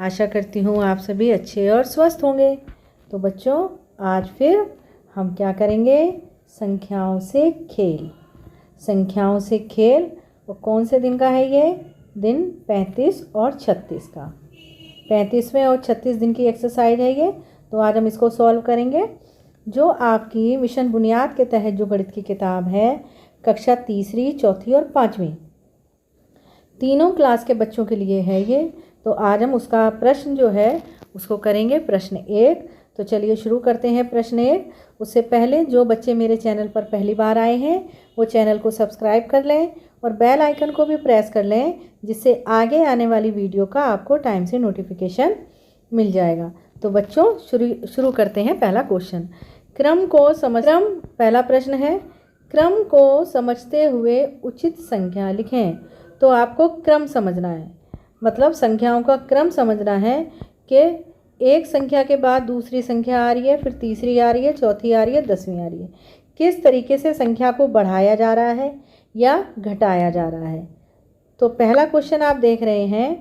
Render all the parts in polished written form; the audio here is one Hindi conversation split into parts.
आशा करती हूँ आप सभी अच्छे और स्वस्थ होंगे। तो बच्चों, आज फिर हम क्या करेंगे? संख्याओं से खेल। संख्याओं से खेल। और कौन से दिन का है ये? दिन 35 और 36 का। 35वें और 36 दिन की एक्सरसाइज है ये। तो आज हम इसको सॉल्व करेंगे। जो आपकी मिशन बुनियाद के तहत जो गणित की किताब है, कक्षा तीसरी, चौथी और पाँचवीं, तीनों क्लास के बच्चों के लिए है ये। तो आज हम उसका प्रश्न जो है उसको करेंगे, प्रश्न 1। तो चलिए शुरू करते हैं प्रश्न 1। उससे पहले जो बच्चे मेरे चैनल पर पहली बार आए हैं वो चैनल को सब्सक्राइब कर लें और बेल आइकन को भी प्रेस कर लें, जिससे आगे आने वाली वीडियो का आपको टाइम से नोटिफिकेशन मिल जाएगा। तो बच्चों, शुरू करते हैं। पहला क्वेश्चन, पहला प्रश्न है, क्रम को समझते हुए उचित संख्या लिखें। तो आपको क्रम समझना है, मतलब संख्याओं का क्रम समझना है कि एक संख्या के बाद दूसरी संख्या आ रही है, फिर तीसरी आ रही है, चौथी आ रही है, 10वीं आ रही है। किस तरीके से संख्या को बढ़ाया जा रहा है या घटाया जा रहा है। तो पहला क्वेश्चन आप देख रहे हैं,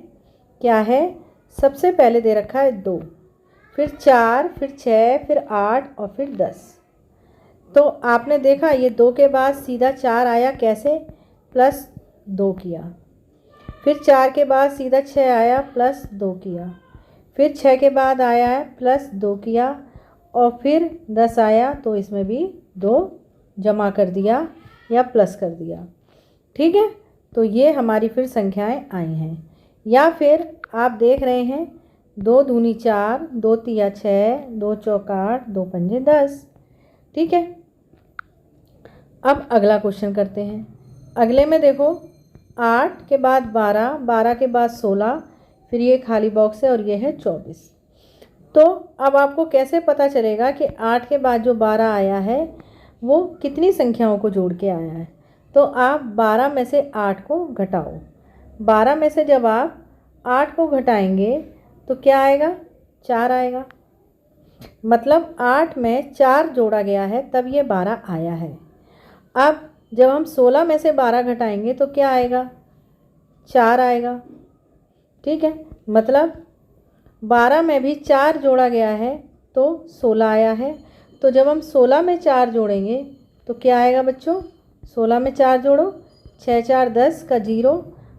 क्या है? सबसे पहले दे रखा है 2, फिर 4, फिर 6, फिर 8 और फिर 10। तो आपने देखा ये 2 के बाद सीधा 4 आया, कैसे? +2 किया। फिर 4 के बाद सीधा 6 आया, +2 किया। फिर 6 के बाद आया है, +2 किया। और फिर 10 आया तो इसमें भी 2 जमा कर दिया या प्लस कर दिया। ठीक है, तो ये हमारी फिर संख्याएं आई हैं। या फिर आप देख रहे हैं 2 दूनी 4, 2 तिया 6, 2 चौका 8, 2 पंजे 10। ठीक है, अब अगला क्वेश्चन करते हैं। अगले में देखो, 8 के बाद 12, 12 के बाद 16, फिर ये खाली बॉक्स है और ये है 24। तो अब आपको कैसे पता चलेगा कि 8 के बाद जो 12 आया है वो कितनी संख्याओं को जोड़ के आया है? तो आप 12 में से 8 को घटाओ। 12 में से जब आप 8 को घटाएंगे तो क्या आएगा? 4 आएगा। मतलब 8 में 4 जोड़ा गया है तब ये 12 आया है। अब जब हम 16 में से 12 घटाएंगे तो क्या आएगा? 4 आएगा। ठीक है, मतलब 12 में भी 4 जोड़ा गया है तो 16 आया है। तो जब हम 16 में 4 जोड़ेंगे तो क्या आएगा बच्चों? 16 में 4 जोड़ो, 6 4 10 का 0,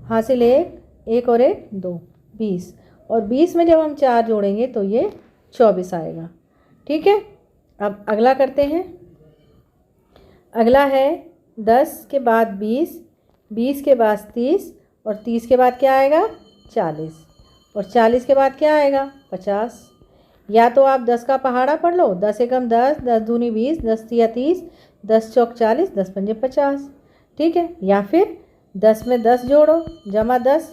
हासिल 1, 1 और 1 2, 20। और 20 में जब हम 4 जोड़ेंगे तो ये 24 आएगा। ठीक है, अब अगला करते हैं। अगला है 10 के बाद 20, 20 के बाद 30 और 30 के बाद क्या आएगा? 40। और 40 के बाद क्या आएगा? 50। या तो आप 10 का पहाड़ा पढ़ लो, 10 एकम 10, 10 दूनी 20, 10 तिया 30, 10 चौक 40, 10 पंजे 50। ठीक है, या फिर 10 में 10 जोड़ो, जमा 10,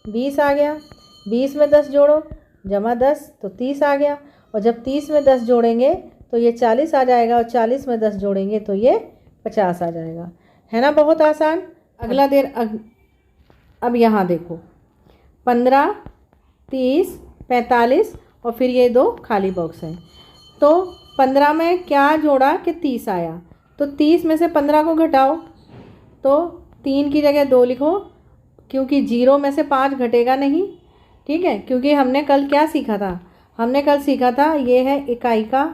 20 आ गया। 20 में 10 जोड़ो, जमा 10 तो 30 आ गया। और जब 30 में 10 जोड़ेंगे तो ये 40 आ जाएगा, और 40 में 10 जोड़ेंगे तो ये 50 आ जाएगा। है ना, बहुत आसान। अगला अब यहाँ देखो, 15, 30, 45 और फिर ये 2 खाली बॉक्स हैं। तो 15 में क्या जोड़ा कि 30 आया, तो 30 में से 15 को घटाओ तो 3 की जगह 2 लिखो, क्योंकि 0 में से 5 घटेगा नहीं। ठीक है, क्योंकि हमने कल क्या सीखा था? हमने कल सीखा था ये है इकाई का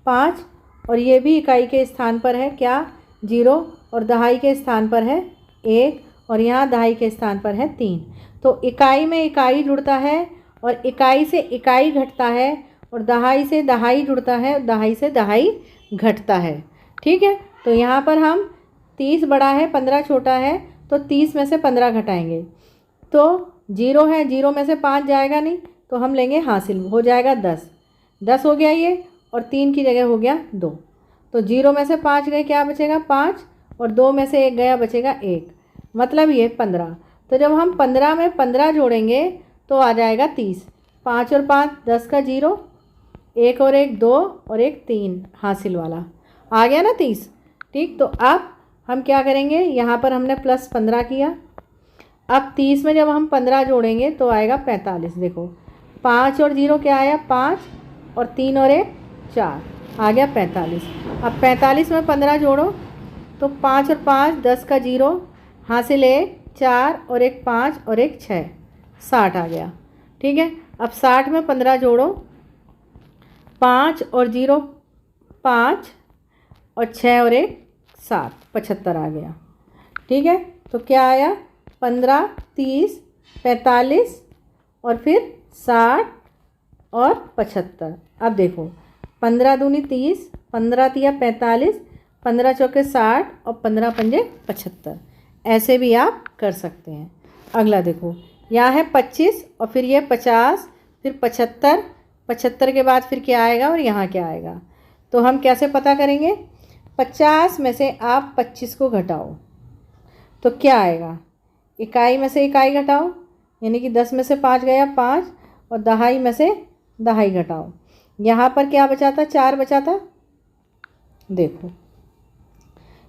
5 और ये भी इकाई के स्थान पर है क्या? 0, और दहाई के स्थान पर है 1, और यहाँ दहाई के स्थान पर है 3। तो इकाई में इकाई जुड़ता है और इकाई से इकाई घटता है, और दहाई से दहाई जुड़ता है और दहाई से दहाई घटता है। ठीक है, तो यहाँ पर हम 30 बड़ा है, 15 छोटा है, तो 30 में से 15 घटाएंगे तो 0 है, 0 में से 5 जाएगा नहीं, तो हम लेंगे हासिल, हो जाएगा 10। 10 हो गया ये, और 3 की जगह हो गया 2। तो 0 में से 5 गए, क्या बचेगा? 5, और 2 में से 1 गया, बचेगा 1, मतलब ये 15। तो जब हम 15 में 15 जोड़ेंगे तो आ जाएगा 30। 5 और 5 10 का 0, 1 और 1 2 और 1 3, हासिल वाला आ गया ना 30। ठीक, तो अब हम क्या करेंगे? यहाँ पर हमने +15 किया। अब 30 में जब हम 15 जोड़ेंगे तो आएगा 45। देखो 5 और 0 क्या आया? 5, और 3 और 1 4, आ गया 45। अब 45 में 15 जोड़ो तो 5 और 5 10 का 0, हासिल 1 4 और 1 5 और 1 6, 60 आ गया। ठीक है, अब 60 में 15 जोड़ो, 5 और 0 5 और 6 और 1 7, 75 आ गया। ठीक है, तो क्या आया 15 30 45 और फिर 60 और 75। अब देखो 15 दूनी 30, 15 तिया 45, 15 चौके 60 और 15 पंजे 75। ऐसे भी आप कर सकते हैं। अगला देखो, यहाँ है 25 और फिर ये 50, फिर 75, 75 के बाद फिर क्या आएगा और यहाँ क्या आएगा। तो हम कैसे पता करेंगे, 50 में से आप 25 को घटाओ तो क्या आएगा, इकाई में से इकाई घटाओ, यानी कि 10 में से 5 गया 5, और दहाई में से दहाई घटाओ। यहाँ पर क्या बचा था, 4 बचा था। देखो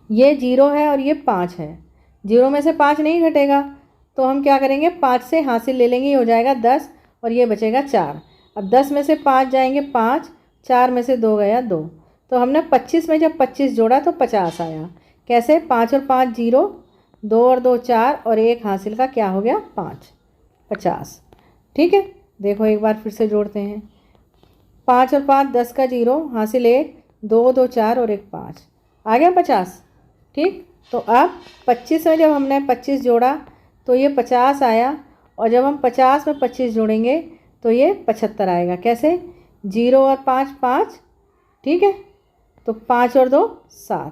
ये 0 है और ये 5 है, 0 में से 5 नहीं घटेगा तो हम क्या करेंगे, 5 से हासिल ले लेंगे, ये हो जाएगा 10 और ये बचेगा 4। अब 10 में से 5 जाएंगे 5, 4 में से 2 गया 2, तो हमने 25 में जब 25 जोड़ा तो 50 आया। कैसे, 5 और 5 0, 2 और 2 4 और 1 हासिल का क्या हो गया 5, 50। ठीक है, देखो एक बार फिर से जोड़ते हैं, 5 और 5 10 का 0 हासिल 1, 2 2 4 और 1 5, आ गया 50। ठीक, तो अब 25 में जब हमने 25 जोड़ा तो ये 50 आया, और जब हम 50 में 25 जोड़ेंगे तो ये 75 आएगा। कैसे, 0 और 5 5, ठीक है, तो 5 और 2 7,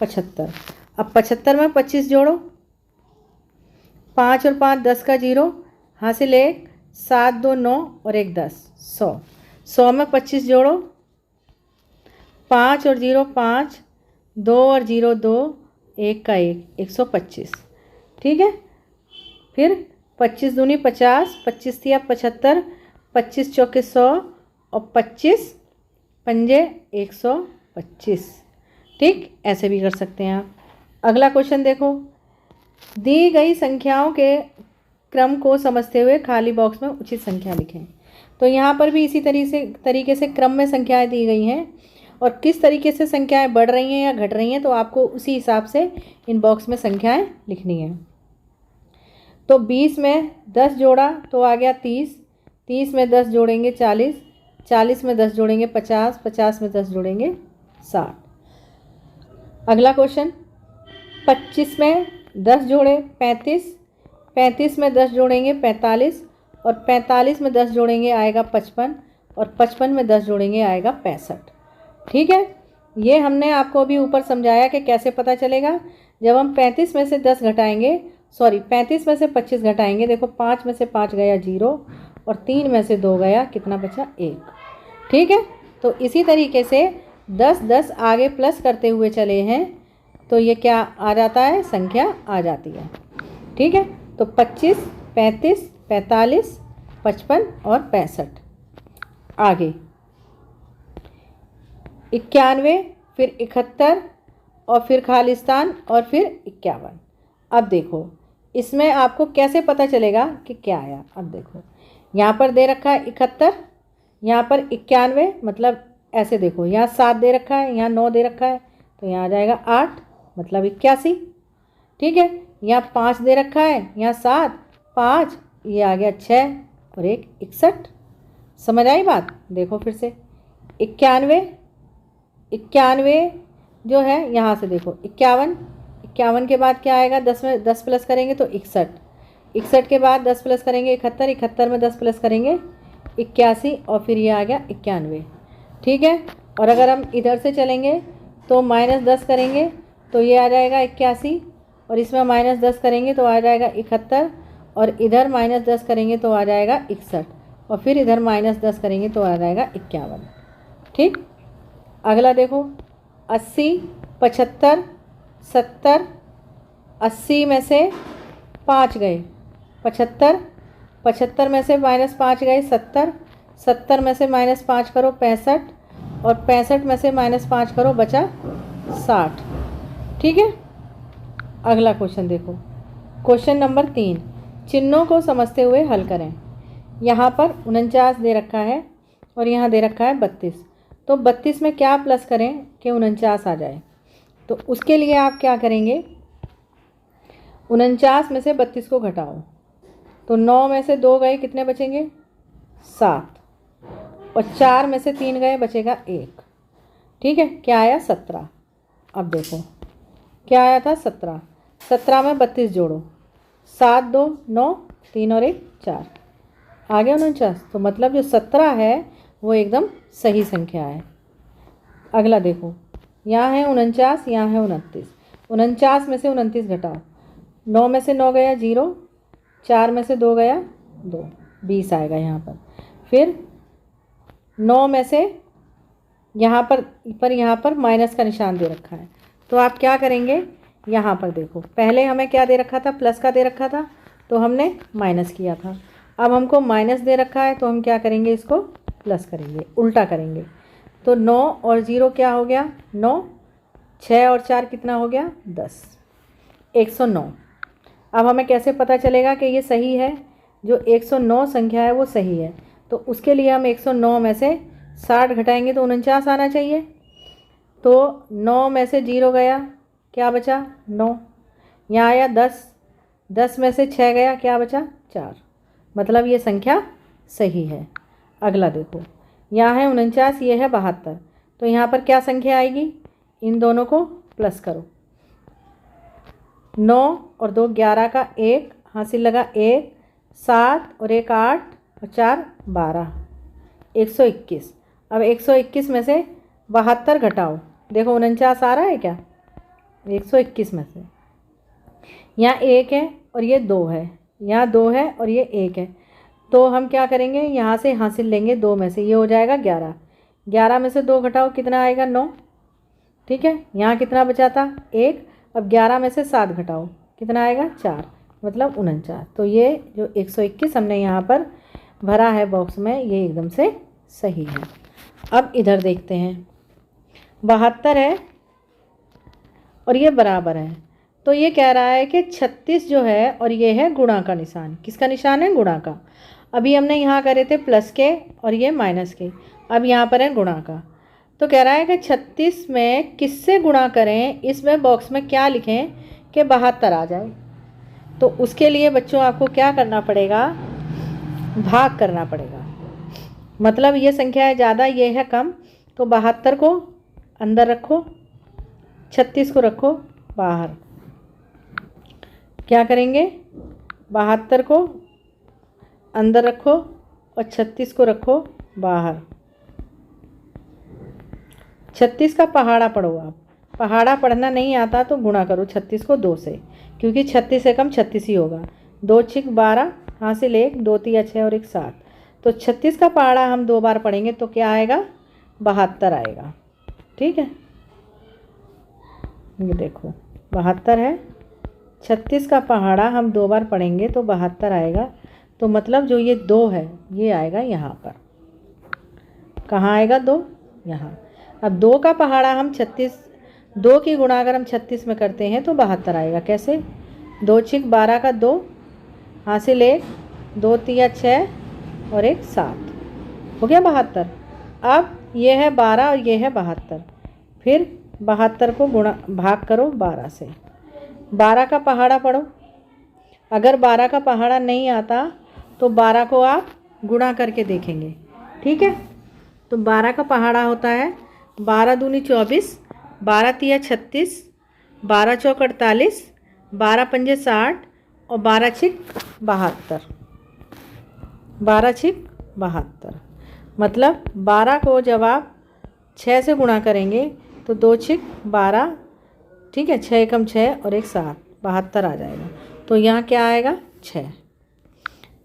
75। अब 75 में 25 जोड़ो, 5 और 5 10 का 0 हासिल 1, 7 2 9 और 1 10, 100। 100 में 25 जोड़ो, 5 और 0 5, 2 और 0 2, 1 का 1, 125। ठीक है, फिर 25 दूनी 50, 25 तिया 75, 25 चौके 100 और 25 पंजे 125। ठीक, ऐसे भी कर सकते हैं आप। अगला क्वेश्चन देखो, दी गई संख्याओं के क्रम को समझते हुए खाली बॉक्स में उचित संख्या लिखें। तो यहाँ पर भी इसी तरीके से क्रम में संख्याएं दी गई हैं, और किस तरीके से संख्याएं बढ़ रही हैं या घट रही हैं तो आपको उसी हिसाब से इन बॉक्स में संख्याएं लिखनी है। तो 20 में 10 जोड़ा तो आ गया 30, 30 में 10 जोड़ेंगे 40, 40 में 10 जोड़ेंगे 50, 50 में 10 जोड़ेंगे 60। अगला क्वेश्चन, 25 में 10 जोड़े 35, 35 में 10 जोड़ेंगे 45, और 45 में 10 जोड़ेंगे आएगा 55, और 55 में 10 जोड़ेंगे आएगा 65। ठीक है, ये हमने आपको अभी ऊपर समझाया कि कैसे पता चलेगा। जब हम 35 में से 10 घटाएंगे, 35 में से 25 घटाएंगे, देखो 5 में से 5 गया 0 और 3 में से 2 गया, कितना बचा 1। ठीक है, तो इसी तरीके से 10 10 आगे प्लस करते हुए चले हैं तो ये क्या आ जाता है, संख्या आ जाती है। ठीक है, तो 25 35 45 55 और 65। आगे 91, फिर 71 और फिर खालिस्तान और फिर 51। अब देखो इसमें आपको कैसे पता चलेगा कि क्या आया। अब देखो यहाँ पर दे रखा है 71, यहाँ पर 91, मतलब ऐसे देखो यहाँ 7 दे रखा है, यहाँ 9 दे रखा है, तो यहाँ आ जाएगा 8, मतलब 81। ठीक है, यहाँ 5 दे रखा है, यहाँ 7 5, ये आ गया 6 और 1 61। समझ आई बात। देखो फिर से 91 जो है यहाँ से देखो 51 के बाद क्या आएगा, 10 में 10 प्लस करेंगे तो 61 के बाद 10 प्लस करेंगे 71 में 10 प्लस करेंगे 81 और फिर ये आ गया 91। ठीक है, और अगर हम इधर से चलेंगे तो -10 करेंगे तो ये आ जाएगा 81, और इसमें -10 करेंगे तो आ जाएगा 71, और इधर -10 करेंगे तो आ जाएगा 61, और फिर इधर -10 करेंगे तो आ जाएगा 51। ठीक, अगला देखो 80 75 70, 80 में से 5 गए 75, 75 में से -5 गए 70, 70 में से -5 करो 65, और 65 में से -5 करो बचा 60। ठीक है, अगला क्वेश्चन देखो, क्वेश्चन नंबर 3, चिन्हों को समझते हुए हल करें। यहाँ पर 49 दे रखा है और यहाँ दे रखा है 32, तो 32 में क्या प्लस करें कि 49 आ जाए। तो उसके लिए आप क्या करेंगे, 49 में से 32 को घटाओ, तो 9 में से 2 गए, कितने बचेंगे 7 और 4 में से 3 गए, बचेगा 1। ठीक है, क्या आया 17। अब देखो क्या आया था 17। 17 में 32 जोड़ो, 7 2 9, 3 और 1 4, आ गया 49। तो मतलब जो 17 है वो एकदम सही संख्या है। अगला देखो, यहाँ है 49, यहाँ है 29। 49 में से 29 घटाओ, 9 में से 9 गया 0, 4 में से 2 गया 2, 20 आएगा यहाँ पर। फिर 9 में से यहाँ पर माइनस का निशान दे रखा है, तो आप क्या करेंगे, यहाँ पर देखो पहले हमें क्या दे रखा था, प्लस का दे रखा था, तो हमने माइनस किया था। अब हमको माइनस दे रखा है, तो हम क्या करेंगे, इसको प्लस करेंगे, उल्टा करेंगे। तो 9 और 0 क्या हो गया 9, 6 और 4 कितना हो गया 10, 109। अब हमें कैसे पता चलेगा कि ये सही है, जो 109 संख्या है वो सही है। तो उसके लिए हम 109 में से 60 घटाएंगे तो 49 आना चाहिए। तो 9 में से 0 गया, क्या बचा 9, यहाँ आया 10, 10 में से 6 गया, क्या बचा 4, मतलब ये संख्या सही है। अगला देखो, यहाँ है 49, ये है 72, तो यहाँ पर क्या संख्या आएगी, इन दोनों को प्लस करो। 9 और 2 11 का 1 हासिल लगा 1, 7 और 1 8 और 4 12, 121। अब 121 में से 72 घटाओ, देखो 49 आ रहा है क्या, 121 में से यहाँ 1 है और ये 2 है, यहाँ 2 है और ये 1 है, तो हम क्या करेंगे, यहाँ से हासिल लेंगे 2 में से, ये हो जाएगा 11। 11 में से 2 घटाओ, कितना आएगा 9। ठीक है, यहाँ कितना बचा था 1, अब 11 में से 7 घटाओ, कितना आएगा 4, मतलब 49। तो ये जो 121 हमने यहाँ पर भरा है बॉक्स में, ये एकदम से सही है। अब इधर देखते हैं, 72 है और ये बराबर है, तो ये कह रहा है कि 36 जो है और ये है गुणा का निशान। किसका निशान है, गुणा का। अभी हमने यहाँ करे थे प्लस के और ये माइनस के, अब यहाँ पर है गुणा का। तो कह रहा है कि 36 में किससे गुणा करें, इसमें बॉक्स में क्या लिखें कि 72 आ जाए। तो उसके लिए बच्चों आपको क्या करना पड़ेगा, भाग करना पड़ेगा। मतलब ये संख्या है ज़्यादा, ये है कम, तो 72 को अंदर रखो, 36 को रखो बाहर। क्या करेंगे, 72 को अंदर रखो और 36 को रखो बाहर। 36 का पहाड़ा पढ़ो आप, पहाड़ा पढ़ना नहीं आता तो गुणा करो 36 को 2 से, क्योंकि 36 से कम 36 ही होगा। 2 6 12 हासिल 1, 2 3 6 और 1 7, तो 36 का पहाड़ा हम 2 बार पढ़ेंगे तो क्या आएगा 72 आएगा। ठीक है, ये देखो 72 है, 36 का पहाड़ा हम 2 बार पढ़ेंगे तो 72 आएगा। तो मतलब जो ये 2 है ये आएगा यहाँ पर, कहाँ आएगा 2, यहाँ। अब 2 का पहाड़ा हम 36, 2 की गुणा अगर हम 36 में करते हैं तो 72 आएगा। कैसे, 2 6 12 का 2 हासिल 1, 2 3 6 और 1 7, हो गया 72। अब ये है 12 और ये है 72, फिर 72 को गुणा भाग करो 12 से, 12 का पहाड़ा पढ़ो। अगर 12 का पहाड़ा नहीं आता तो 12 को आप गुणा करके देखेंगे। ठीक है, तो 12 का पहाड़ा होता है 12 दूनी 24, 12 तिया 36, 12 चौक 48, 12 पंजे 60 और 12 छिक 72, 12 छिक 72। मतलब 12 को जब आप 6 से गुणा करेंगे तो 2 छिक 12, ठीक है, 6 एकम 6 और 1 7, 72 आ जाएगा। तो यहाँ क्या आएगा 6।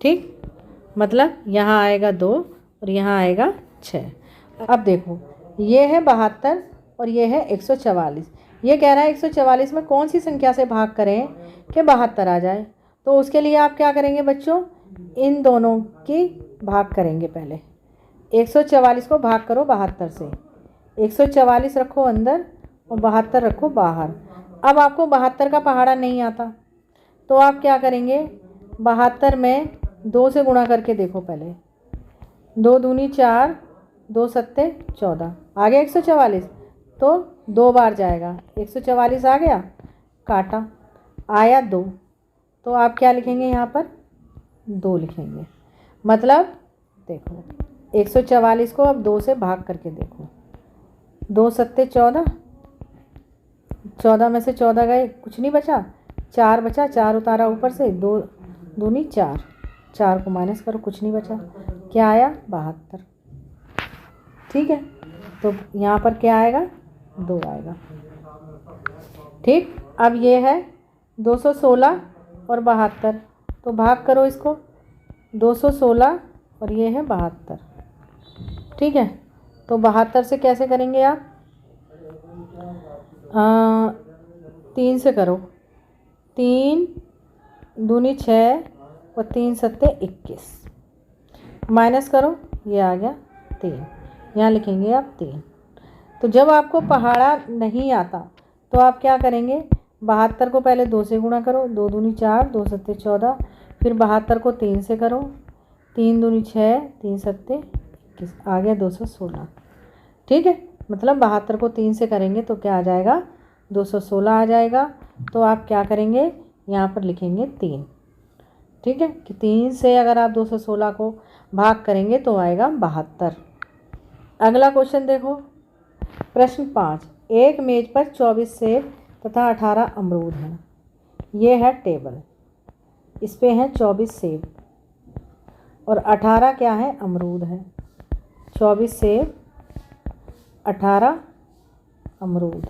ठीक, मतलब यहाँ आएगा 2 और यहाँ आएगा 6। अब देखो ये है 72 और ये है 144। ये कह रहा है 144 में कौन सी संख्या से भाग करें कि 72 आ जाए। तो उसके लिए आप क्या करेंगे बच्चों, इन दोनों की भाग करेंगे। पहले 144 को भाग करो 72 से, 144 रखो अंदर और 72 रखो बाहर। अब आपको 72 का पहाड़ा नहीं आता तो आप क्या करेंगे, 72 में 2 से गुणा करके देखो। पहले 2 दूनी 4, 2 सत्ते 14, आ गया 144, तो 2 बार जाएगा। 144 आ गया, काटा, आया 2, तो आप क्या लिखेंगे यहाँ पर 2 लिखेंगे। मतलब देखो 144 को अब 2 से भाग करके देखो। 2 सत्ते 14, 14 में से 14 गए, कुछ नहीं बचा, 4 बचा, 4 उतारा ऊपर से, 2 दूनी 4, 4 को माइनस करो, कुछ नहीं बचा, क्या आया 72। ठीक है, तो यहाँ पर क्या आएगा 2 आएगा। ठीक, अब ये है 216 और 72, तो भाग करो इसको, 216 और ये है 72। ठीक है, तो 72 से कैसे करेंगे आप, 3 से करो, 3 दूनी 6 और 3 सत्ते 21, माइनस करो, ये आ गया 3, यहाँ लिखेंगे आप 3। तो जब आपको पहाड़ा नहीं आता तो आप क्या करेंगे, 72 को पहले 2 से गुणा करो, 2 दूनी 4, 2 सत्ते 14, फिर 72 को 3 से करो, 3 दूनी 6, 3 सत्ते 21, आ गया 216। ठीक है, मतलब 72 को 3 से करेंगे तो क्या आ जाएगा 216 आ जाएगा। तो आप क्या करेंगे, यहाँ पर लिखेंगे 3। ठीक है, कि 3 से अगर आप 216 को भाग करेंगे तो आएगा 72। अगला क्वेश्चन देखो, प्रश्न 5, एक मेज पर 24 सेब तथा 18 अमरूद हैं। ये है टेबल, इस पे हैं 24 सेब और 18 क्या है अमरूद है। 24 सेब 18 अमरूद,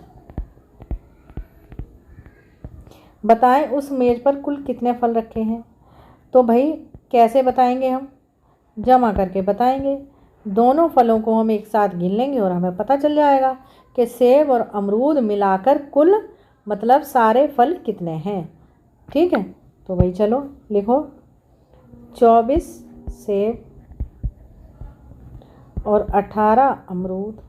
बताएं उस मेज पर कुल कितने फल रखे हैं। तो भाई कैसे बताएंगे, हम जमा करके बताएंगे। दोनों फलों को हम एक साथ गिन लेंगे और हमें पता चल जाएगा कि सेब और अमरूद मिलाकर कुल मतलब सारे फल कितने हैं। ठीक है, तो भाई चलो लिखो 24 सेब और 18 अमरूद,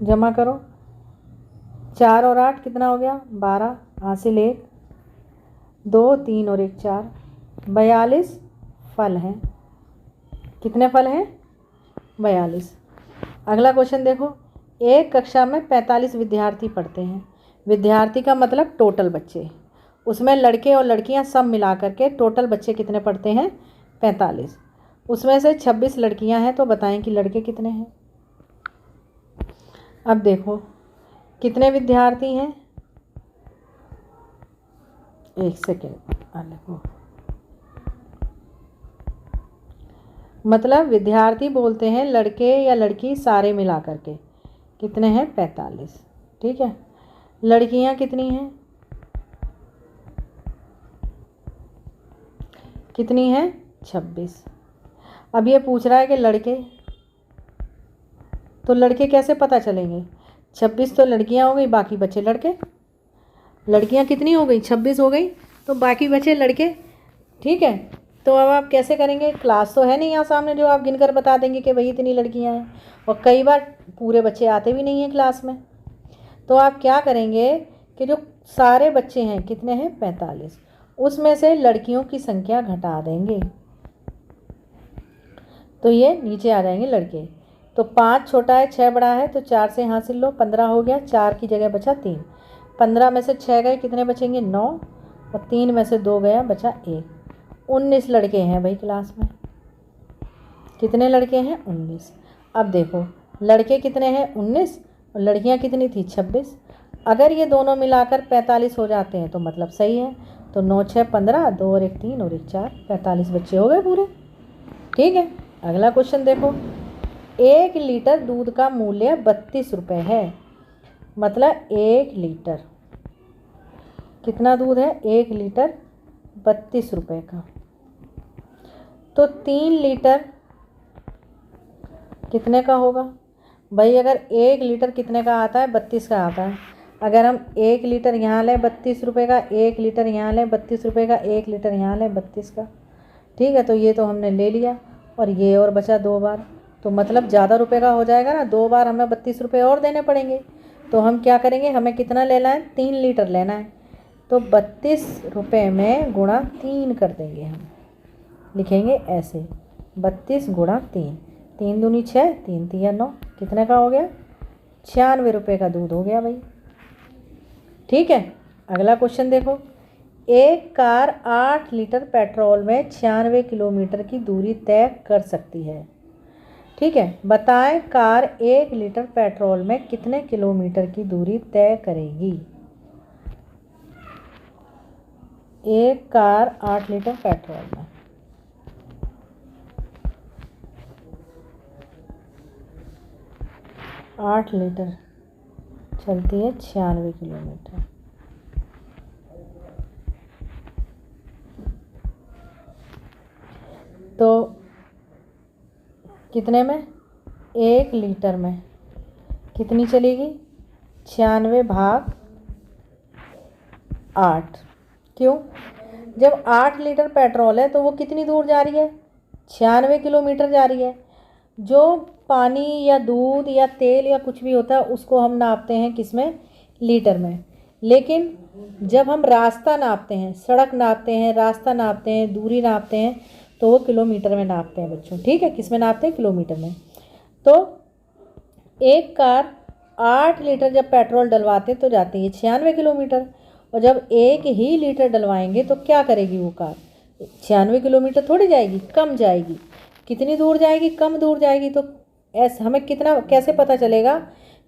जमा करो, 4 और 8 कितना हो गया 12, हासिल 1, 2 3 और 1 4, 42 फल हैं। कितने फल हैं 42। अगला क्वेश्चन देखो, एक कक्षा में 45 विद्यार्थी पढ़ते हैं। विद्यार्थी का मतलब टोटल बच्चे, उसमें लड़के और लड़कियां सब मिला करके टोटल बच्चे कितने पढ़ते हैं 45। उसमें से 26 लड़कियां हैं, तो बताएं कि लड़के कितने हैं। अब देखो कितने विद्यार्थी हैं, एक सेकेंड देखो, मतलब विद्यार्थी बोलते हैं लड़के या लड़की सारे मिला करके, कितने हैं 45। ठीक है, लड़कियां कितनी हैं, कितनी हैं 26। अब ये पूछ रहा है कि लड़के, तो लड़के कैसे पता चलेंगे, 26 तो लड़कियां हो गई, बाकी बचे लड़के। लड़कियां कितनी हो गई 26 हो गई, तो बाकी बचे लड़के। ठीक है, तो अब आप कैसे करेंगे, क्लास तो है नहीं यहाँ सामने जो आप गिनकर बता देंगे कि भाई इतनी लड़कियाँ हैं, और कई बार पूरे बच्चे आते भी नहीं हैं क्लास में। तो आप क्या करेंगे कि जो सारे बच्चे हैं कितने हैं 45, उसमें से लड़कियों की संख्या घटा देंगे, तो ये नीचे आ जाएंगे लड़के। तो 5 छोटा है 6 बड़ा है, तो 4 से हासिल लो, 15 हो गया, 4 की जगह बचा 3, 15 में से 6 गए, कितने बचेंगे 9, और 3 में से 2 गया, बचा 1, 19 लड़के हैं भाई क्लास में। कितने लड़के हैं 19। अब देखो लड़के कितने हैं 19 और लड़कियां कितनी थी 26। अगर ये दोनों मिलाकर 45 हो जाते हैं तो मतलब सही है। तो 9 6 15, 2 और 1 3 और 1 4, 45 बच्चे हो गए पूरे। ठीक है, अगला क्वेश्चन देखो, 1 लीटर दूध का मूल्य 32 रुपये है। मतलब 1 लीटर, कितना दूध है 1 लीटर 32 रुपये का। तो 3 लीटर कितने का होगा भाई, अगर 1 लीटर कितने का आता है 32 का आता है। अगर हम 1 लीटर यहाँ लें 32 रुपये का, 1 लीटर यहाँ लें 32 रुपये का, 1 लीटर यहाँ लें 32 का। ठीक है, तो ये तो हमने ले लिया और ये और बचा 2 बार, तो मतलब ज़्यादा रुपए का हो जाएगा ना, 2 बार हमें 32 रुपये और देने पड़ेंगे। तो हम क्या करेंगे, हमें कितना लेना है 3 लीटर लेना है, तो 32 रुपये में गुणा 3 कर देंगे। हम लिखेंगे ऐसे 32 गुणा 3, 3 दूनी 6, 3 तिया 9, कितने का हो गया 96 रुपये का दूध हो गया भाई। ठीक है, अगला क्वेश्चन देखो, एक कार 8 लीटर पेट्रोल में 96 किलोमीटर की दूरी तय कर सकती है। ठीक है, बताएं कार 1 लीटर पेट्रोल में कितने किलोमीटर की दूरी तय करेगी। एक कार 8 लीटर पेट्रोल में 8 लीटर चलती है 96 किलोमीटर। तो कितने में, 1 लीटर में कितनी चलेगी, 96 भाग 8। क्यों, जब 8 लीटर पेट्रोल है तो वो कितनी दूर जा रही है, 96 किलोमीटर जा रही है। जो पानी या दूध या तेल या कुछ भी होता है उसको हम नापते हैं किस में, लीटर में। लेकिन जब हम रास्ता नापते हैं, सड़क नापते हैं, रास्ता नापते हैं, दूरी नापते हैं, तो वो किलोमीटर में नापते हैं बच्चों। ठीक है, किस में नापते हैं, किलोमीटर में। तो एक कार 8 लीटर जब पेट्रोल डलवाते तो जाती है 96 किलोमीटर, और जब 1 ही लीटर डलवाएंगे तो क्या करेगी वो कार, 96 किलोमीटर थोड़ी जाएगी, कम जाएगी। कितनी दूर जाएगी, कम दूर जाएगी। तो ऐसे हमें कितना कैसे पता चलेगा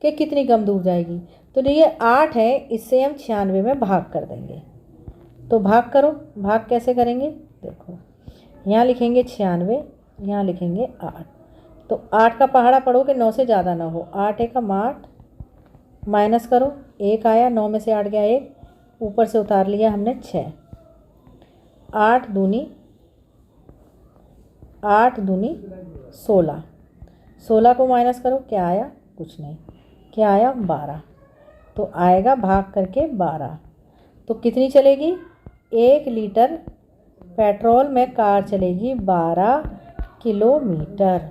कि कितनी कम दूर जाएगी। तो ये 8 है, इससे हम 96 में भाग कर देंगे। तो भाग करो, भाग कैसे करेंगे, देखो यहाँ लिखेंगे 96, यहाँ लिखेंगे 8। तो 8 का पहाड़ा पढ़ो कि 9 से ज़्यादा ना हो। 8 एकम 8, माइनस करो, 1 आया, 9 में से 8 गया 1, ऊपर से उतार लिया हमने 6। 8 दूनी 16, 16 को माइनस करो, क्या आया, कुछ नहीं, क्या आया, 12। तो आएगा भाग करके 12। तो कितनी चलेगी, 1 लीटर पेट्रोल में कार चलेगी 12 किलोमीटर।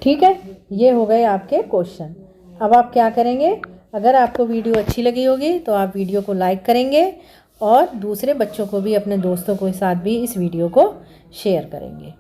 ठीक है, ये हो गए आपके क्वेश्चन। अब आप क्या करेंगे, अगर आपको वीडियो अच्छी लगी होगी तो आप वीडियो को लाइक करेंगे और दूसरे बच्चों को भी, अपने दोस्तों के साथ भी इस वीडियो को शेयर करेंगे।